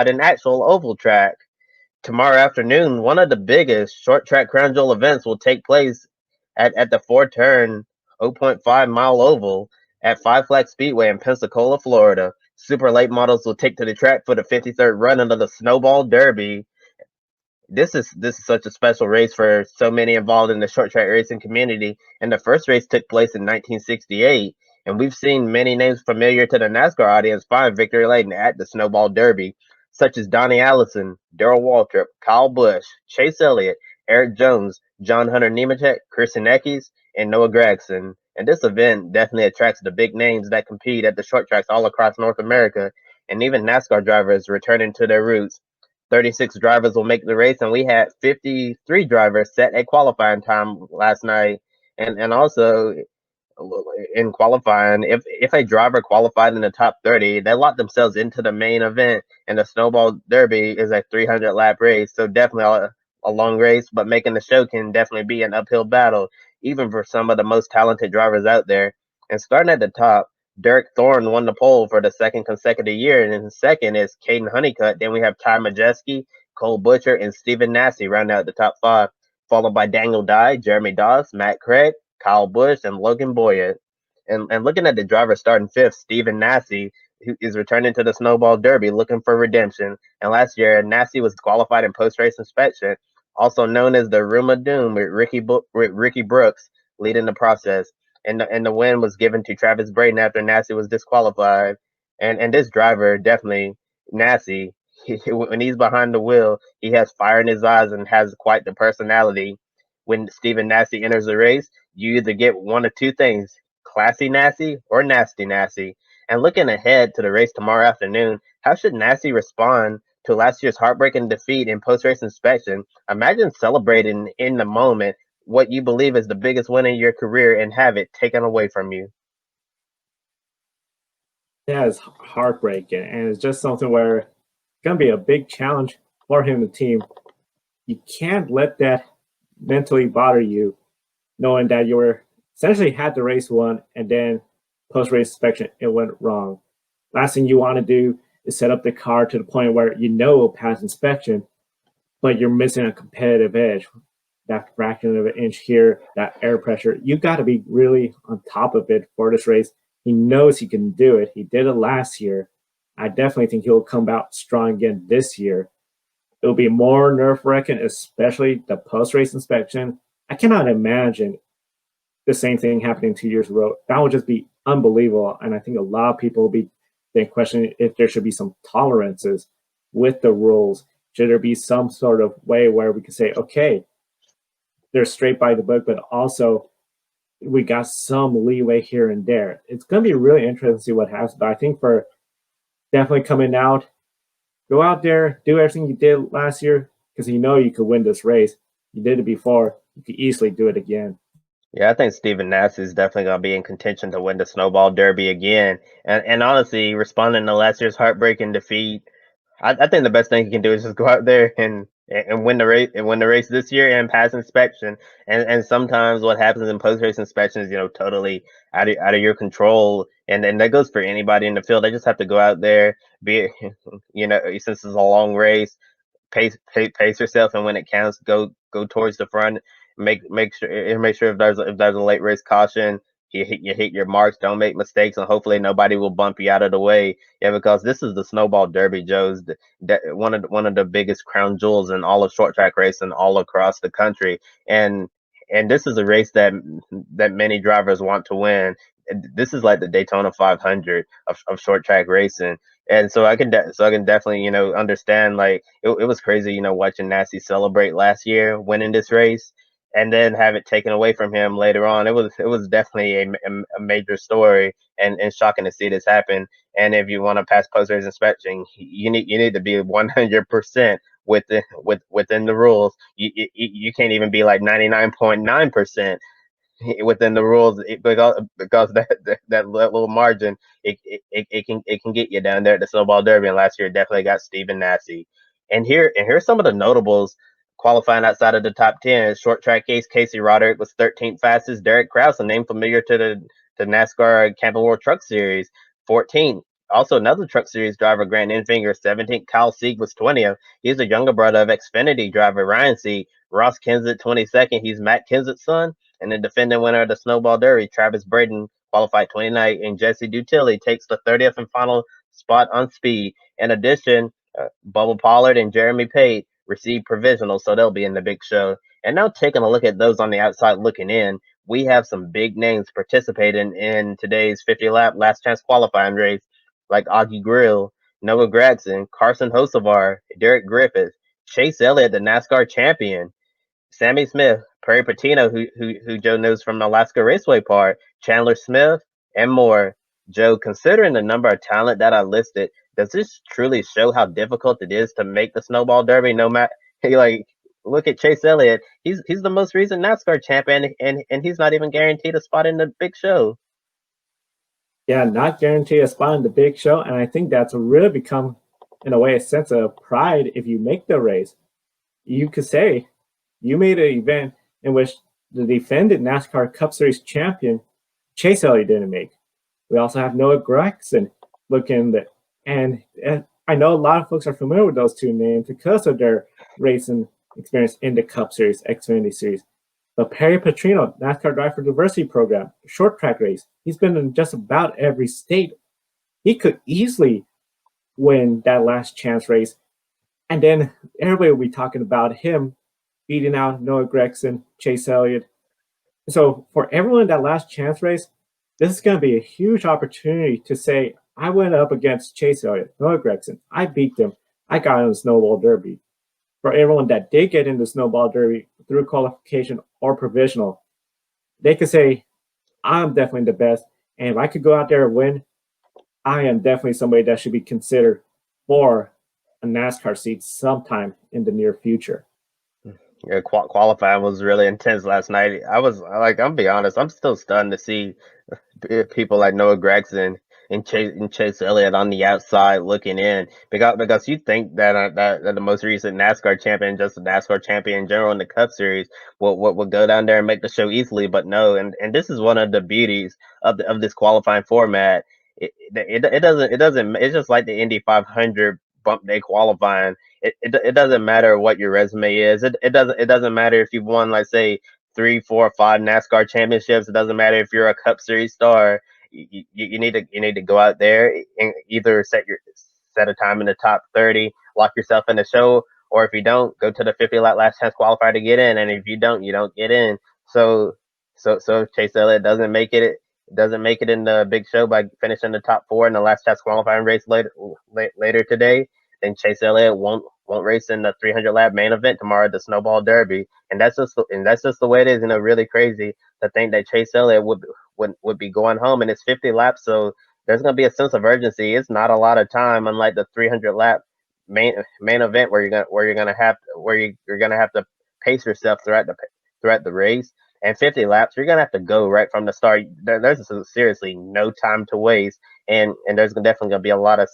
at an actual oval track. Tomorrow afternoon, one of the biggest short track crown jewel events will take place at the four turn 0.5 mile oval at Five Flags Speedway in Pensacola, Florida. Super late models will take to the track for the 53rd run of the Snowball Derby. This is such a special race for so many involved in the short track racing community. And the first race took place in 1968, and we've seen many names familiar to the NASCAR audience find victory lane at the Snowball Derby, such as Donnie Allison, Darrell Waltrip, Kyle Busch, Chase Elliott, Eric Jones, John Hunter Nemechek, Chris Hennekes, and Noah Gragson. And this event definitely attracts the big names that compete at the short tracks all across North America, and even NASCAR drivers returning to their roots. 36 drivers will make the race, and we had 53 drivers set a qualifying time last night. And also in qualifying, if a driver qualified in the top 30, they lock themselves into the main event. And the Snowball Derby is a 300 lap race, so definitely a long race, but making the show can definitely be an uphill battle, even for some of the most talented drivers out there. And starting at the top, Derek Thorne won the pole for the second consecutive year, and in second is Caden Honeycutt. Then we have Ty Majeski, Cole Butcher, and Stephen Nassy rounding out the top five, followed by Daniel Dye, Jeremy Doss, Matt Craig, Kyle Busch, and Logan Boyett. And looking at the driver starting fifth, Stephen Nassy, who is returning to the Snowball Derby looking for redemption. And last year, Nassy was qualified in post-race inspection, also known as the Room of Doom, with Ricky Brooks leading the process. And the win was given to Travis Brayton after Nassy was disqualified. And this driver, definitely, Nassy, when he's behind the wheel, he has fire in his eyes and has quite the personality. When Stephen Nassy enters the race, you either get one of two things: classy Nassy or nasty Nassy. And looking ahead to the race tomorrow afternoon, how should Nassy respond to last year's heartbreaking defeat in post race inspection? Imagine celebrating in the moment what you believe is the biggest win in your career and have it taken away from you. Yeah, it's heartbreaking, and it's just something where it's gonna be a big challenge for him and the team. You can't let that mentally bother you, knowing that you were essentially had the race won, and then post race inspection it went wrong. Last thing you want to do is set up the car to the point where you know it'll pass inspection, but you're missing a competitive edge. That fraction of an inch here, that air pressure, you got to be really on top of it for this race. He knows he can do it. He did it last year. I definitely think he'll come out strong again this year. It'll be more nerve wracking, especially the post race inspection. I cannot imagine the same thing happening 2 years in a row. That would just be unbelievable. And I think a lot of people will be then questioning if there should be some tolerances with the rules. Should there be some sort of way where we can say, okay, they're straight by the book, but also we got some leeway here and there. It's going to be really interesting to see what happens. But I think for definitely coming out, go out there, do everything you did last year because you know you could win this race. You did it before. You could easily do it again. Yeah, I think Steven Nass is definitely going to be in contention to win the Snowball Derby again. And honestly, responding to last year's heartbreaking defeat, I think the best thing he can do is just go out there and win the race this year and pass inspection. And sometimes what happens in post race inspection is totally out of your control. And that goes for anybody in the field. They just have to go out there, be since it's a long race, pace yourself, and when it counts, go towards the front. Make sure if there's a late race caution, you hit your marks. Don't make mistakes, and hopefully nobody will bump you out of the way. Yeah, because this is the Snowball Derby, Joe's that one of the biggest crown jewels in all of short track racing all across the country, and this is a race that many drivers want to win. This is like the Daytona 500 of short track racing, and so I can definitely understand. Like it was crazy, watching Nasty celebrate last year winning this race, and then have it taken away from him later on. It was definitely a major story, and shocking to see this happen. And if you want to pass post race inspection, you need to be 100% within the rules. You can't even be like 99.9% within the rules, because that little margin, it can get you down there at the Snowball Derby. And last year definitely got Stephen Nassy. And here's some of the notables qualifying outside of the top 10. Short track ace Casey Roderick was 13th fastest. Derek Kraus, a name familiar to the NASCAR Camping World Truck Series, 14th. Also, another Truck Series driver, Grant Enfinger, 17th. Kyle Sieg was 20th. He's a younger brother of Xfinity driver Ryan Sieg. Ross Kenseth, 22nd. He's Matt Kenseth's son. And the defending winner of the Snowball Derby, Travis Braden, qualified 29th. And Jesse Dutilly takes the 30th and final spot on speed. In addition, Bubba Pollard and Jeremy Pate received provisional, so they'll be in the big show. And now taking a look at those on the outside looking in, we have some big names participating in today's 50-lap last chance qualifying race, like Augie Grill, Noah Gragson, Carson Hocevar, Derek Griffith, Chase Elliott, the NASCAR champion, Sammy Smith, Perry Patino, who Joe knows from the Alaska Raceway Park, Chandler Smith, and more. Joe, considering the number of talent that I listed, does this truly show how difficult it is to make the Snowball Derby? No matter, like, look at Chase Elliott. He's the most recent NASCAR champion, and he's not even guaranteed a spot in the big show. Yeah, not guaranteed a spot in the big show, and I think that's really become, in a way, a sense of pride if you make the race. You could say you made an event in which the defended NASCAR Cup Series champion Chase Elliott didn't make. We also have Noah Gragson looking there, and I know a lot of folks are familiar with those two names because of their racing experience in the Cup Series, Xfinity Series. But Perry Petrino, NASCAR Driver Diversity Program, short track race, he's been in just about every state. He could easily win that last chance race. And then everybody will be talking about him beating out Noah Gragson, Chase Elliott. So for everyone in that last chance race, this is going to be a huge opportunity to say, I went up against Chase Elliott, Noah Gragson. I beat them. I got in the Snowball Derby. For everyone that did get in the Snowball Derby through qualification or provisional, they could say, I'm definitely the best. And if I could go out there and win, I am definitely somebody that should be considered for a NASCAR seat sometime in the near future. Yeah, qualifying was really intense last night. I was like, I'm be honest, I'm still stunned to see people like Noah Gragson and Chase Elliott on the outside looking in, because you think that that the most recent NASCAR champion, just a NASCAR champion in general in the Cup Series, would go down there and make the show easily, but no. And this is one of the beauties of this qualifying format. It doesn't it's just like the Indy 500 bump day qualifying. It doesn't matter what your resume is. It doesn't matter if you've won, like, say, 3, 4, 5 NASCAR championships. It doesn't matter if you're a Cup Series star. You need to go out there and either set a time in the top 30, lock yourself in the show, or if you don't, go to the 50-lap last chance qualifier to get in. And if you don't, you don't get in. So if Chase Elliott doesn't make it in the big show by finishing the top 4 in the last chance qualifying race later today, then Chase Elliott won't race in the 300 lap main event tomorrow at the Snowball Derby. And that's just the way it is. Really crazy to think that Chase Elliott would be going home, and it's 50 laps, so there's going to be a sense of urgency. It's not a lot of time, unlike the 300 lap main event where you're gonna have to pace yourself throughout the race. And 50 laps, you're gonna have to go right from the start. There's seriously no time to waste, and there's definitely gonna be a lot of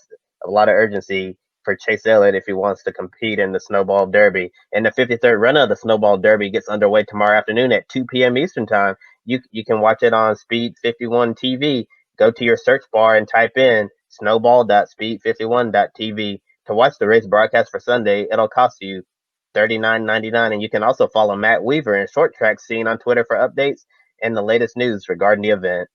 urgency for Chase Elliott if he wants to compete in the Snowball Derby. And the 53rd run of the Snowball Derby gets underway tomorrow afternoon at 2 p.m. Eastern Time. You can watch it on Speed 51 TV. Go to your search bar and type in snowball.speed51.tv to watch the race broadcast for Sunday. It'll cost you $39.99, and you can also follow Matt Weaver and Short Track Scene on Twitter for updates and the latest news regarding the event.